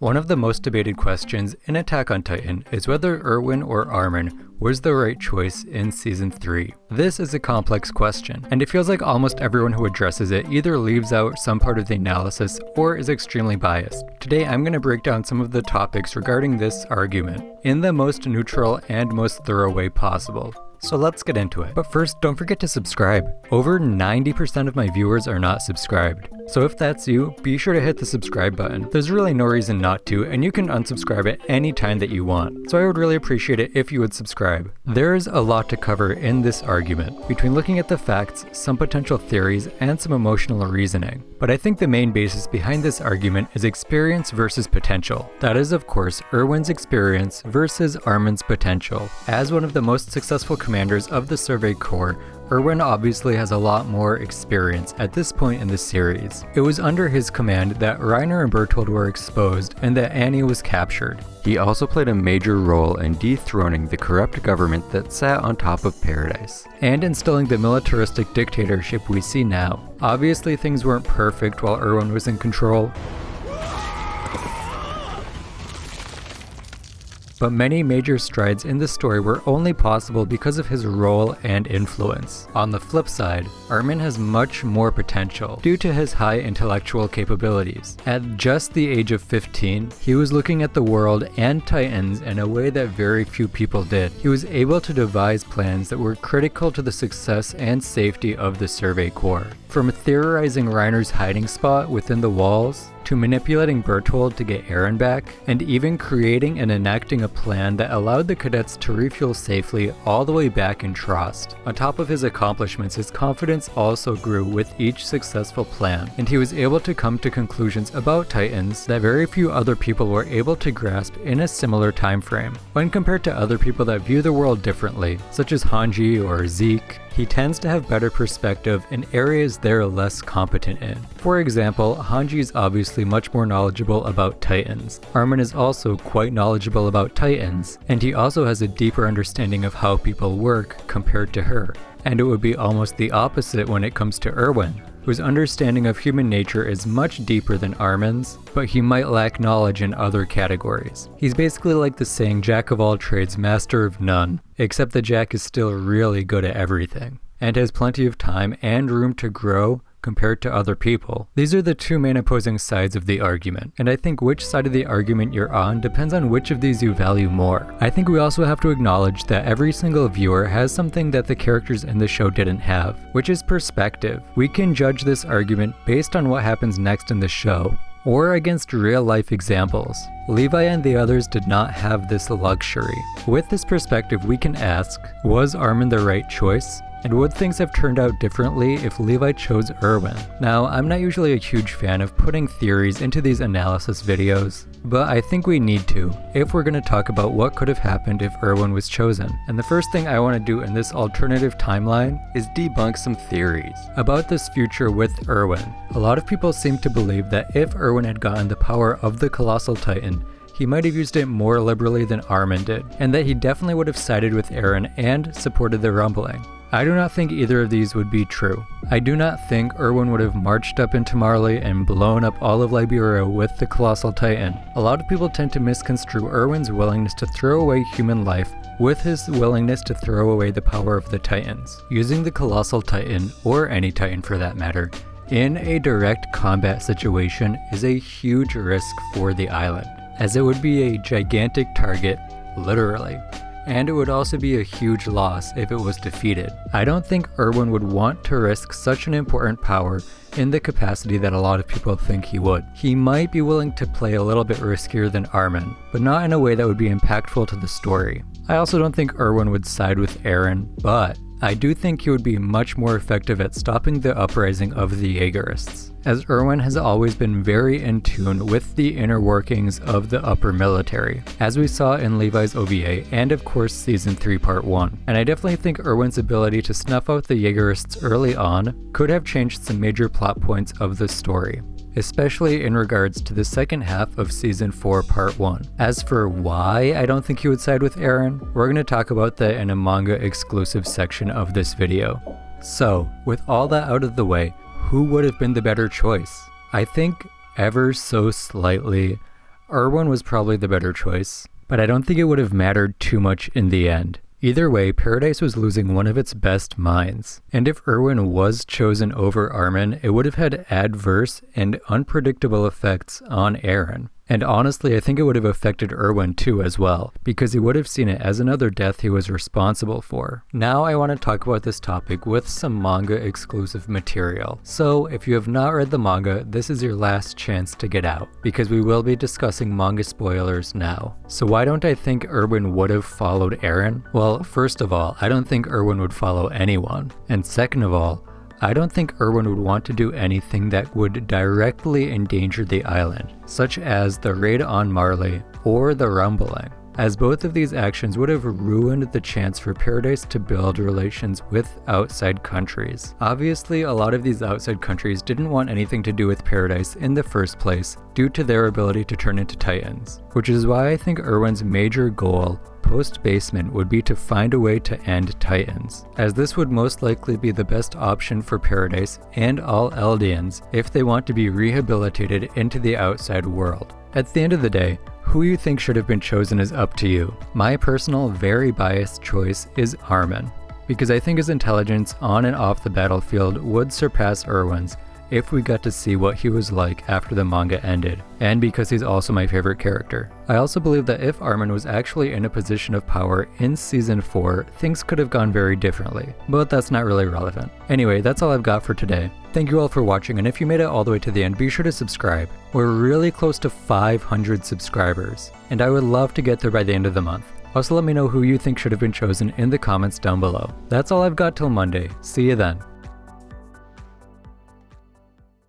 One of the most debated questions in Attack on Titan is whether Erwin or Armin was the right choice in Season 3. This is a complex question, and it feels like almost everyone who addresses it either leaves out some part of the analysis or is extremely biased. Today I'm going to break down some of the topics regarding this argument in the most neutral and most thorough way possible. So let's get into it. But first, don't forget to subscribe. Over 90% of my viewers are not subscribed. So if that's you, be sure to hit the subscribe button. There's really no reason not to, and you can unsubscribe at any time that you want. So I would really appreciate it if you would subscribe. There's a lot to cover in this argument, between looking at the facts, some potential theories, and some emotional reasoning. But I think the main basis behind this argument is experience versus potential. That is, of course, Erwin's experience versus Armin's potential. As one of the most successful commanders of the Survey Corps, Erwin obviously has a lot more experience at this point in the series. It was under his command that Reiner and Berthold were exposed and that Annie was captured. He also played a major role in dethroning the corrupt government that sat on top of Paradise, and instilling the militaristic dictatorship we see now. Obviously things weren't perfect while Erwin was in control, but many major strides in the story were only possible because of his role and influence. On the flip side, Armin has much more potential due to his high intellectual capabilities. At just the age of 15, he was looking at the world and Titans in a way that very few people did. He was able to devise plans that were critical to the success and safety of the Survey Corps. From theorizing Reiner's hiding spot within the walls, to manipulating Berthold to get Eren back, and even creating and enacting a plan that allowed the cadets to refuel safely all the way back in Trost. On top of his accomplishments, his confidence also grew with each successful plan, and he was able to come to conclusions about Titans that very few other people were able to grasp in a similar time frame. When compared to other people that view the world differently, such as Hanji or Zeke, he tends to have better perspective in areas they're less competent in. For example, Hanji is obviously much more knowledgeable about Titans. Armin is also quite knowledgeable about Titans, and he also has a deeper understanding of how people work compared to her. And it would be almost the opposite when it comes to Erwin, whose understanding of human nature is much deeper than Armin's, but he might lack knowledge in other categories. He's basically like the saying, Jack of all trades, master of none, except that Jack is still really good at everything, and has plenty of time and room to grow compared to other people. These are the two main opposing sides of the argument, and I think which side of the argument you're on depends on which of these you value more. I think we also have to acknowledge that every single viewer has something that the characters in the show didn't have, which is perspective. We can judge this argument based on what happens next in the show, or against real-life examples. Levi and the others did not have this luxury. With this perspective, we can ask, was Armin the right choice? And would things have turned out differently if Levi chose Erwin? Now, I'm not usually a huge fan of putting theories into these analysis videos, but I think we need to, if we're going to talk about what could have happened if Erwin was chosen. And the first thing I want to do in this alternative timeline is debunk some theories about this future with Erwin. A lot of people seem to believe that if Erwin had gotten the power of the Colossal Titan, he might have used it more liberally than Armin did, and that he definitely would have sided with Eren and supported the rumbling. I do not think either of these would be true. I do not think Erwin would have marched up into Marley and blown up all of Liberia with the Colossal Titan. A lot of people tend to misconstrue Erwin's willingness to throw away human life with his willingness to throw away the power of the Titans. Using the Colossal Titan, or any Titan for that matter, in a direct combat situation is a huge risk for the island, as it would be a gigantic target, literally. And it would also be a huge loss if it was defeated. I don't think Erwin would want to risk such an important power in the capacity that a lot of people think he would. He might be willing to play a little bit riskier than Armin, but not in a way that would be impactful to the story. I also don't think Erwin would side with Eren, but I do think he would be much more effective at stopping the uprising of the Yeagerists, as Erwin has always been very in tune with the inner workings of the upper military, as we saw in Levi's OVA and of course Season 3 Part 1. And I definitely think Erwin's ability to snuff out the Yeagerists early on could have changed some major plot points of the story, especially in regards to the second half of Season 4 Part 1. As for why I don't think he would side with Eren, we're going to talk about that in a manga exclusive section of this video. So, with all that out of the way, who would have been the better choice? I think ever so slightly, Erwin was probably the better choice, but I don't think it would have mattered too much in the end. Either way, Paradise was losing one of its best minds, and if Erwin was chosen over Armin, it would have had adverse and unpredictable effects on Eren. And honestly, I think it would have affected Erwin too as well, because he would have seen it as another death he was responsible for. Now I want to talk about this topic with some manga exclusive material. So if you have not read the manga, this is your last chance to get out, because we will be discussing manga spoilers now. So why don't I think Erwin would have followed Eren? Well, first of all, I don't think Erwin would follow anyone. And second of all, I don't think Erwin would want to do anything that would directly endanger the island, such as the raid on Marley or the rumbling, as both of these actions would have ruined the chance for Paradise to build relations with outside countries. Obviously, a lot of these outside countries didn't want anything to do with Paradise in the first place due to their ability to turn into Titans, which is why I think Erwin's major goal post-basement would be to find a way to end Titans, as this would most likely be the best option for Paradise and all Eldians if they want to be rehabilitated into the outside world. At the end of the day, who you think should have been chosen is up to you. My personal, very biased choice is Armin, because I think his intelligence on and off the battlefield would surpass Erwin's if we got to see what he was like after the manga ended, and because he's also my favorite character. I also believe that if Armin was actually in a position of power in Season 4, things could have gone very differently, but that's not really relevant. Anyway, that's all I've got for today. Thank you all for watching, and if you made it all the way to the end, be sure to subscribe. We're really close to 500 subscribers, and I would love to get there by the end of the month. Also, let me know who you think should have been chosen in the comments down below. That's all I've got till Monday. See you then.